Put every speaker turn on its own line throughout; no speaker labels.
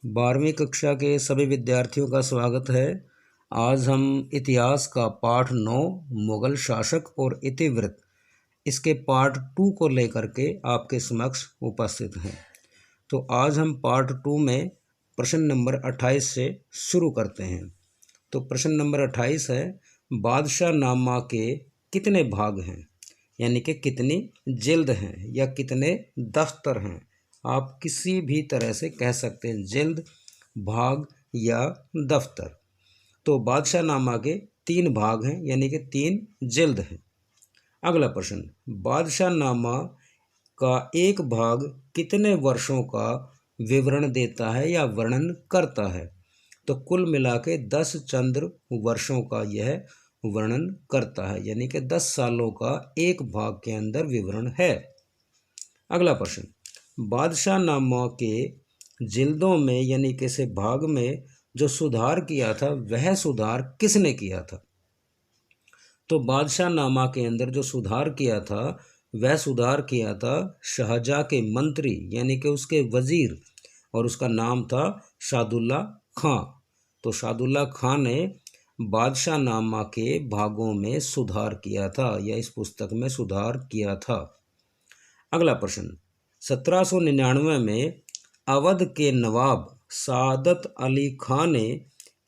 12वीं कक्षा के सभी विद्यार्थियों का स्वागत है। आज हम इतिहास का पाठ 9 मुगल शासक और इतिवृत्त इसके पार्ट 2 को लेकर के आपके समक्ष उपस्थित हैं। तो आज हम पार्ट 2 में प्रश्न नंबर 28 से शुरू करते हैं। तो प्रश्न नंबर 28 है, बादशाह नामा के कितने भाग हैं, यानी कि कितनी जिल्द हैं या कितने दफ्तर हैं। आप किसी भी तरह से कह सकते हैं, जिल्द, भाग या दफ्तर। तो बादशाह नामा के 3 भाग हैं, यानी कि 3 जिल्द हैं। अगला प्रश्न, बादशाह नामा का एक भाग कितने वर्षों का विवरण देता है या वर्णन करता है। तो कुल मिला के 10 चंद्र वर्षों का यह वर्णन करता है, यानी कि 10 सालों का एक भाग के अंदर विवरण है। अगला प्रश्न, बादशाह नामा के जिल्दों में यानी कि से भाग में जो सुधार किया था वह सुधार किसने किया था। तो बादशाह नामा के अंदर जो सुधार किया था वह सुधार किया था शाहजहाँ के मंत्री यानी कि उसके वजीर, और उसका नाम था शादुल्ला खां। तो शादुल्ला खां ने बादशाह नामा के भागों में सुधार किया था या इस पुस्तक में सुधार किया था। अगला प्रश्न, 1799 में अवध के नवाब सादत अली खां ने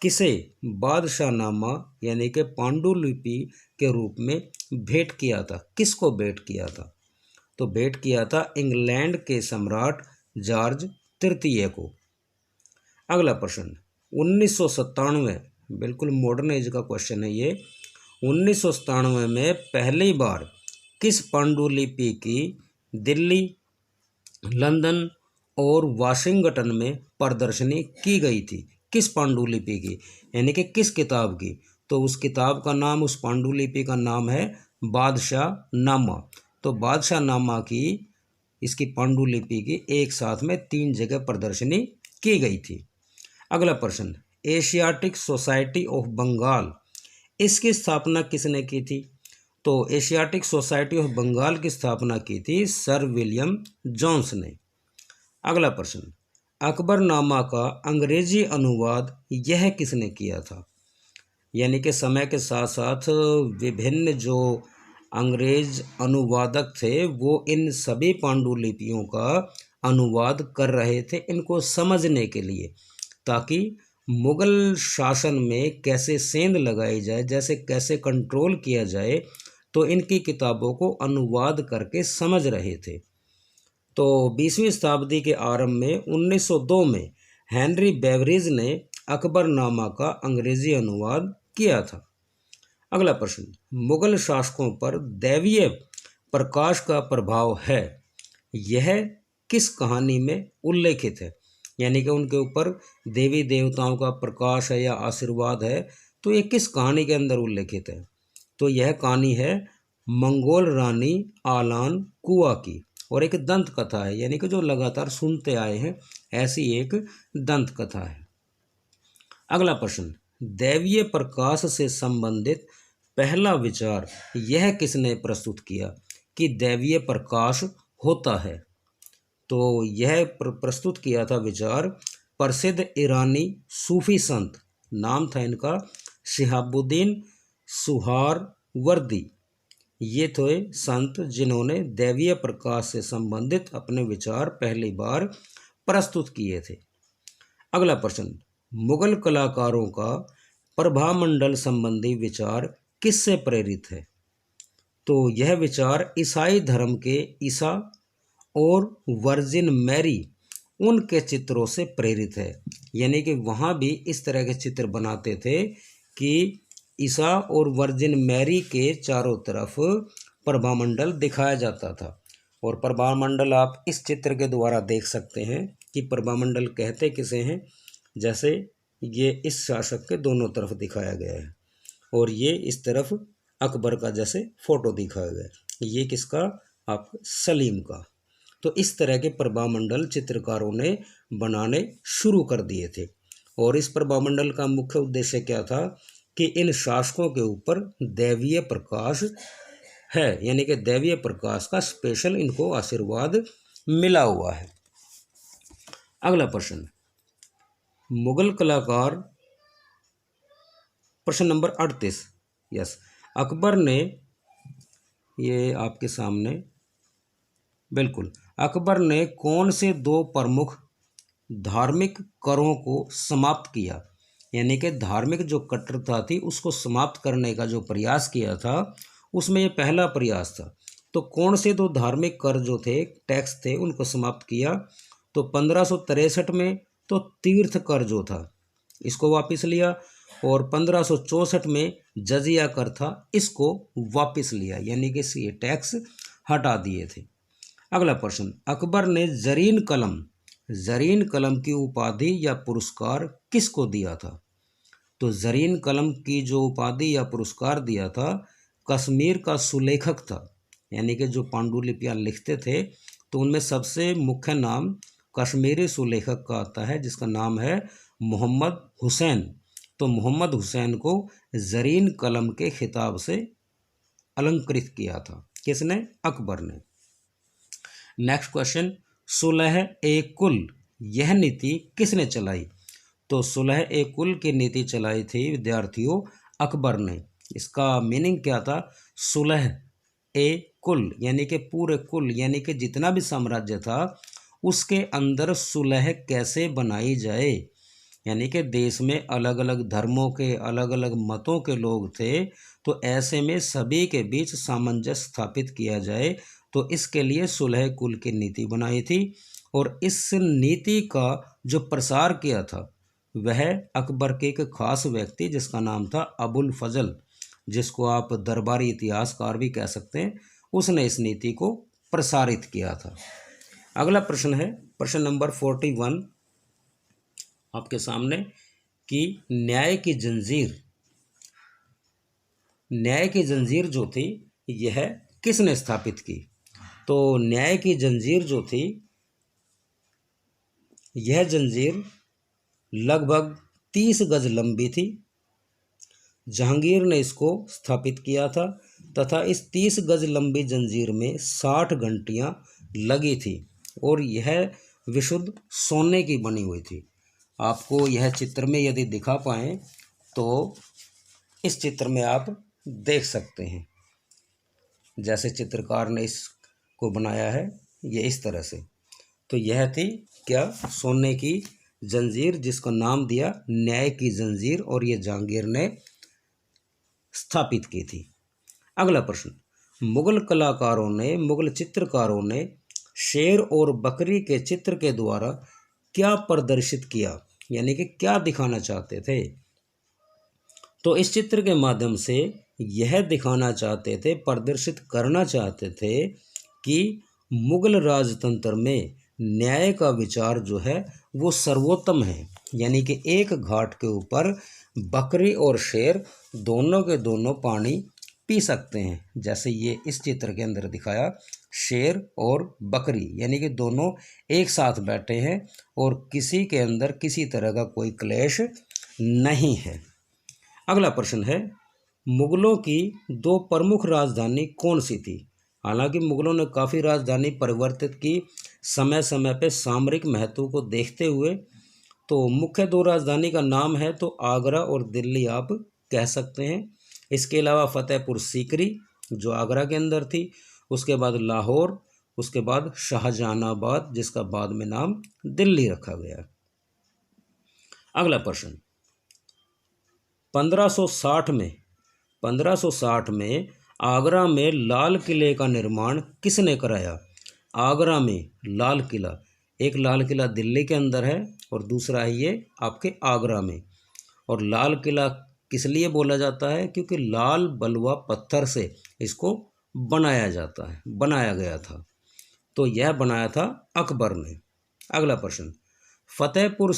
किसे बादशाह नामा यानी कि पांडुलिपि के रूप में भेंट किया था। किसको भेंट किया था। तो भेंट किया था इंग्लैंड के सम्राट जॉर्ज तृतीय को। अगला प्रश्न, 1997, बिल्कुल मॉडर्न एज का क्वेश्चन है ये। 1997 में पहली बार किस पांडुलिपि की दिल्ली, लंदन और वाशिंगटन में प्रदर्शनी की गई थी। किस पांडुलिपि की, यानी कि किस किताब की। तो उस किताब का नाम, उस पांडुलिपि का नाम है बादशाह नामा। तो बादशाह नामा की, इसकी पांडुलिपि की एक साथ में 3 जगह प्रदर्शनी की गई थी। अगला प्रश्न, एशियाटिक सोसाइटी ऑफ बंगाल इसकी स्थापना किसने की थी। तो एशियाटिक सोसाइटी ऑफ बंगाल की स्थापना की थी सर विलियम जोन्स ने। अगला प्रश्न, अकबरनामा का अंग्रेजी अनुवाद यह किसने किया था। यानी कि समय के साथ साथ विभिन्न जो अंग्रेज अनुवादक थे वो इन सभी पांडुलिपियों का अनुवाद कर रहे थे इनको समझने के लिए, ताकि मुगल शासन में कैसे सेंध लगाई जाए, जैसे कैसे कंट्रोल किया जाए, तो इनकी किताबों को अनुवाद करके समझ रहे थे। तो 20वीं शताब्दी के आरंभ में 1902 में हेनरी बेवरेज ने अकबरनामा का अंग्रेजी अनुवाद किया था। अगला प्रश्न, मुगल शासकों पर दैवीय प्रकाश का प्रभाव है, यह किस कहानी में उल्लेखित है। यानी कि उनके ऊपर देवी देवताओं का प्रकाश है या आशीर्वाद है, तो ये किस कहानी के अंदर उल्लेखित है। तो यह कहानी है मंगोल रानी आलान कुआ की, और एक दंत कथा है, यानी कि जो लगातार सुनते आए हैं ऐसी एक दंत कथा है। अगला प्रश्न, दैवीय प्रकाश से संबंधित पहला विचार यह किसने प्रस्तुत किया कि दैवीय प्रकाश होता है। तो यह प्रस्तुत किया था विचार प्रसिद्ध ईरानी सूफी संत, नाम था इनका शिहाबुद्दीन सुहारवर्दी। ये थे संत जिन्होंने दैवीय प्रकाश से संबंधित अपने विचार पहली बार प्रस्तुत किए थे। अगला प्रश्न, मुगल कलाकारों का प्रभामंडल संबंधी विचार किससे प्रेरित है। तो यह विचार ईसाई धर्म के ईसा और वर्जिन मैरी उनके चित्रों से प्रेरित है। यानी कि वहाँ भी इस तरह के चित्र बनाते थे कि ईसा और वर्जिन मैरी के चारों तरफ प्रभामंडल दिखाया जाता था। और प्रभामंडल आप इस चित्र के द्वारा देख सकते हैं कि प्रभामंडल कहते किसे हैं। जैसे ये इस शासक के दोनों तरफ दिखाया गया है, और ये इस तरफ अकबर का जैसे फोटो दिखाया गया है, ये किसका, आप सलीम का। तो इस तरह के प्रभामंडल चित्रकारों ने बनाने शुरू कर दिए थे। और इस प्रभामंडल का मुख्य उद्देश्य क्या था कि इन शासकों के ऊपर दैवीय प्रकाश है, यानी कि दैवीय प्रकाश का स्पेशल इनको आशीर्वाद मिला हुआ है। अगला प्रश्न, मुगल कलाकार, प्रश्न नंबर 38। यस, अकबर ने, ये आपके सामने, बिल्कुल, अकबर ने कौन से दो प्रमुख धार्मिक करों को समाप्त किया, यानी कि धार्मिक जो कट्टरता थी उसको समाप्त करने का जो प्रयास किया था, उसमें ये पहला प्रयास था। तो कौन से दो धार्मिक कर जो थे, टैक्स थे, उनको समाप्त किया? तो 1563 में तो तीर्थ कर जो था इसको वापस लिया, और 1564 में जजिया कर था, इसको वापस लिया, यानी कि ये टैक्स हटा दिए थे। अगला प्रश्न, अकबर ने जरीन कलम की उपाधि या पुरस्कार किसको दिया था? तो जरीन कलम की जो उपाधि या पुरस्कार दिया था, कश्मीर का सुलेखक था, यानी कि जो पांडुलिपियां लिखते थे तो उनमें सबसे मुख्य नाम कश्मीरी सुलेखक का आता है, जिसका नाम है मोहम्मद हुसैन। तो मोहम्मद हुसैन को जरीन कलम के खिताब से अलंकृत किया था, किसने? अकबर ने। नेक्स्ट क्वेश्चन, सुलह ए कुल, यह नीति किसने चलाई? तो सुलह ए कुल की नीति चलाई थी विद्यार्थियों अकबर ने। इसका मीनिंग क्या था? सुलह ए कुल यानी कि पूरे कुल, यानी कि जितना भी साम्राज्य था उसके अंदर सुलह कैसे बनाई जाए, यानी कि देश में अलग अलग धर्मों के, अलग अलग मतों के लोग थे, तो ऐसे में सभी के बीच सामंजस्य स्थापित किया जाए, तो इसके लिए सुलह कुल की नीति बनाई थी। और इस नीति का जो प्रसार किया था वह अकबर के एक खास व्यक्ति, जिसका नाम था अबुल फजल, जिसको आप दरबारी इतिहासकार भी कह सकते हैं, उसने इस नीति को प्रसारित किया था। अगला प्रश्न है प्रश्न नंबर 41 आपके सामने, कि न्याय की जंजीर जो थी यह किसने स्थापित की? तो न्याय की जंजीर जो थी, यह जंजीर लगभग 30 गज लंबी थी। जहांगीर ने इसको स्थापित किया था, तथा इस 30 गज लंबी जंजीर में 60 घंटियां लगी थी, और यह विशुद्ध सोने की बनी हुई थी। आपको यह चित्र में यदि दिखा पाएँ तो इस चित्र में आप देख सकते हैं, जैसे चित्रकार ने इसको बनाया है, ये इस तरह से। तो यह थी क्या? सोने की जंजीर, जिसको नाम दिया न्याय की जंजीर, और ये जहांगीर ने स्थापित की थी। अगला प्रश्न, मुगल चित्रकारों ने शेर और बकरी के चित्र के द्वारा क्या प्रदर्शित किया, यानी कि क्या दिखाना चाहते थे? तो इस चित्र के माध्यम से यह दिखाना चाहते थे, प्रदर्शित करना चाहते थे कि मुगल राजतंत्र में न्याय का विचार जो है वो सर्वोत्तम है, यानी कि एक घाट के ऊपर बकरी और शेर दोनों के दोनों पानी पी सकते हैं, जैसे ये इस चित्र के अंदर दिखाया, शेर और बकरी, यानी कि दोनों एक साथ बैठे हैं और किसी के अंदर किसी तरह का कोई क्लेश नहीं है। अगला प्रश्न है, मुगलों की दो प्रमुख राजधानी कौन सी थी? हालांकि मुगलों ने काफ़ी राजधानी परिवर्तित की समय समय पे सामरिक महत्व को देखते हुए, तो मुख्य दो राजधानी का नाम है तो आगरा और दिल्ली आप कह सकते हैं। इसके अलावा फतेहपुर सीकरी जो आगरा के अंदर थी, उसके बाद लाहौर, उसके बाद शाहजहानाबाद, जिसका बाद में नाम दिल्ली रखा गया। अगला प्रश्न, 1560 में आगरा में लाल किले का निर्माण किसने कराया? आगरा में लाल किला, एक लाल किला दिल्ली के अंदर है और दूसरा है ये आपके आगरा में। और लाल किला किस लिए बोला जाता है? क्योंकि लाल बलुआ पत्थर से इसको बनाया गया था, तो यह बनाया था अकबर ने। अगला प्रश्न, फतेहपुर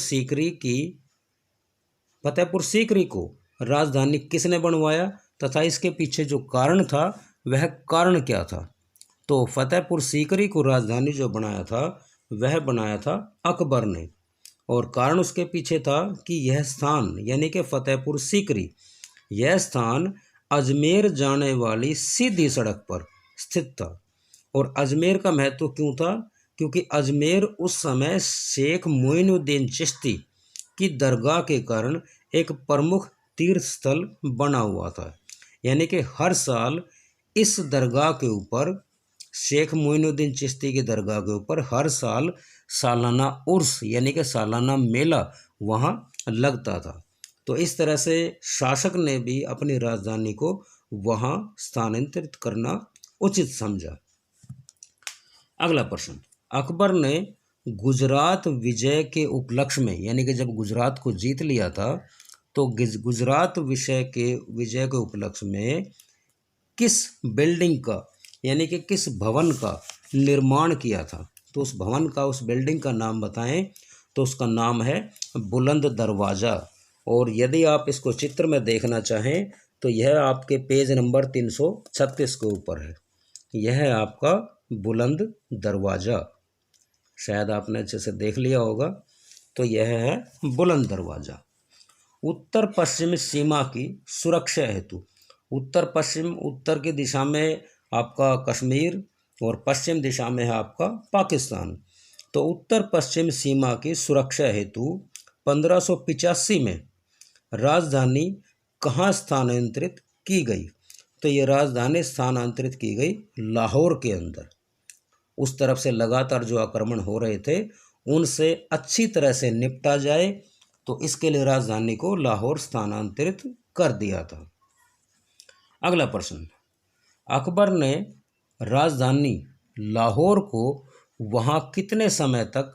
सीकरी को राजधानी किसने बनवाया तथा इसके पीछे जो कारण था वह कारण क्या था? तो फतेहपुर सीकरी को राजधानी जो बनाया था वह बनाया था अकबर ने, और कारण उसके पीछे था कि यह स्थान, यानी कि फतेहपुर सीकरी, यह स्थान अजमेर जाने वाली सीधी सड़क पर स्थित था। और अजमेर का महत्व क्यों था? क्योंकि अजमेर उस समय शेख मोइनुद्दीन चिश्ती की दरगाह के कारण एक प्रमुख तीर्थ स्थल बना हुआ था। यानी कि हर साल इस दरगाह के ऊपर, शेख मोइनुद्दीन चिश्ती की दरगाह के ऊपर हर साल सालाना उर्स यानी कि सालाना मेला वहाँ लगता था। तो इस तरह से शासक ने भी अपनी राजधानी को वहाँ स्थानांतरित करना उचित समझा। अगला प्रश्न, अकबर ने गुजरात विजय के उपलक्ष्य में, यानी कि जब गुजरात को जीत लिया था तो गुजरात विजय के उपलक्ष्य में किस बिल्डिंग का, यानी कि किस भवन का निर्माण किया था? तो उस भवन का, उस बिल्डिंग का नाम बताएं। तो उसका नाम है बुलंद दरवाज़ा। और यदि आप इसको चित्र में देखना चाहें तो यह आपके पेज नंबर 336 के ऊपर है। यह है आपका बुलंद दरवाज़ा, शायद आपने अच्छे से देख लिया होगा। तो यह है बुलंद दरवाज़ा। उत्तर पश्चिम सीमा की सुरक्षा हेतु, उत्तर पश्चिम, उत्तर की दिशा में आपका कश्मीर और पश्चिम दिशा में है आपका पाकिस्तान। तो उत्तर पश्चिम सीमा की सुरक्षा हेतु 1585 में राजधानी कहाँ स्थानांतरित की गई? तो ये राजधानी स्थानांतरित की गई लाहौर के अंदर। उस तरफ से लगातार जो आक्रमण हो रहे थे उनसे अच्छी तरह से निपटा जाए, तो इसके लिए राजधानी को लाहौर स्थानांतरित कर दिया था। अगला प्रश्न, अकबर ने राजधानी लाहौर को वहाँ कितने समय तक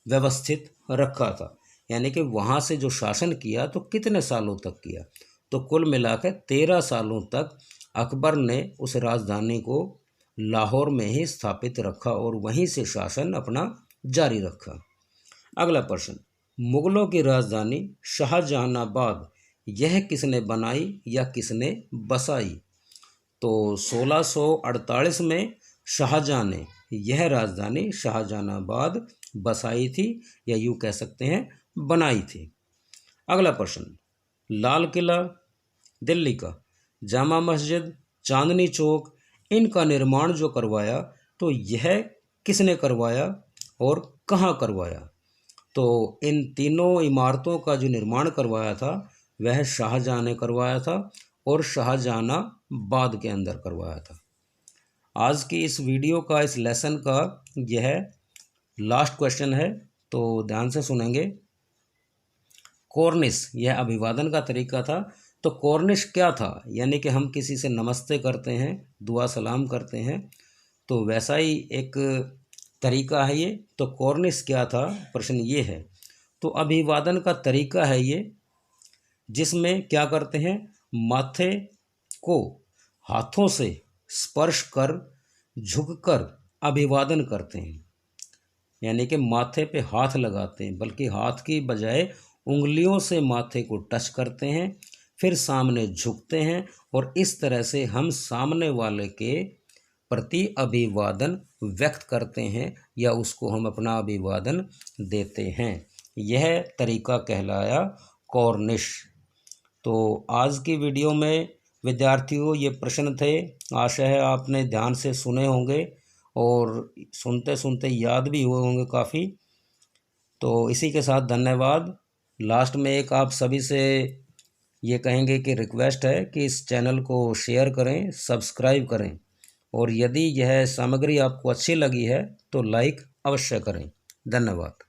व्यवस्थित रखा था? यानी कि वहाँ से जो शासन किया तो कितने सालों तक किया? तो कुल मिलाकर 13 सालों तक अकबर ने उस राजधानी को लाहौर में ही स्थापित रखा और वहीं से शासन अपना जारी रखा। अगला प्रश्न, मुगलों की राजधानी शाहजहानाबाद यह किसने बनाई या किसने बसाई? तो 1648 में शाहजहां ने यह राजधानी शाहजहानाबाद बसाई थी, या यूँ कह सकते हैं बनाई थी। अगला प्रश्न, लाल किला दिल्ली का, जामा मस्जिद, चांदनी चौक, इनका निर्माण जो करवाया तो यह किसने करवाया और कहाँ करवाया? तो इन तीनों इमारतों का जो निर्माण करवाया था वह शाहजहां ने करवाया था और शाहजहानाबाद के अंदर करवाया था। आज की इस वीडियो का, इस लेसन का यह लास्ट क्वेश्चन है, तो ध्यान से सुनेंगे। कॉर्निश, यह अभिवादन का तरीका था। तो कॉर्निश क्या था? यानी कि हम किसी से नमस्ते करते हैं, दुआ सलाम करते हैं, तो वैसा ही एक तरीका है ये। तो कॉर्निश क्या था, प्रश्न ये है। तो अभिवादन का तरीका है ये, जिसमें क्या करते हैं, माथे को हाथों से स्पर्श कर झुककर अभिवादन करते हैं। यानी कि माथे पे हाथ लगाते हैं, बल्कि हाथ की बजाय उंगलियों से माथे को टच करते हैं, फिर सामने झुकते हैं और इस तरह से हम सामने वाले के प्रति अभिवादन व्यक्त करते हैं या उसको हम अपना अभिवादन देते हैं। यह तरीका कहलाया कॉर्निश। तो आज की वीडियो में विद्यार्थियों ये प्रश्न थे। आशा है आपने ध्यान से सुने होंगे और सुनते सुनते याद भी हुए होंगे काफ़ी। तो इसी के साथ धन्यवाद। लास्ट में एक आप सभी से ये कहेंगे कि रिक्वेस्ट है कि इस चैनल को शेयर करें, सब्सक्राइब करें, और यदि यह सामग्री आपको अच्छी लगी है तो लाइक अवश्य करें। धन्यवाद।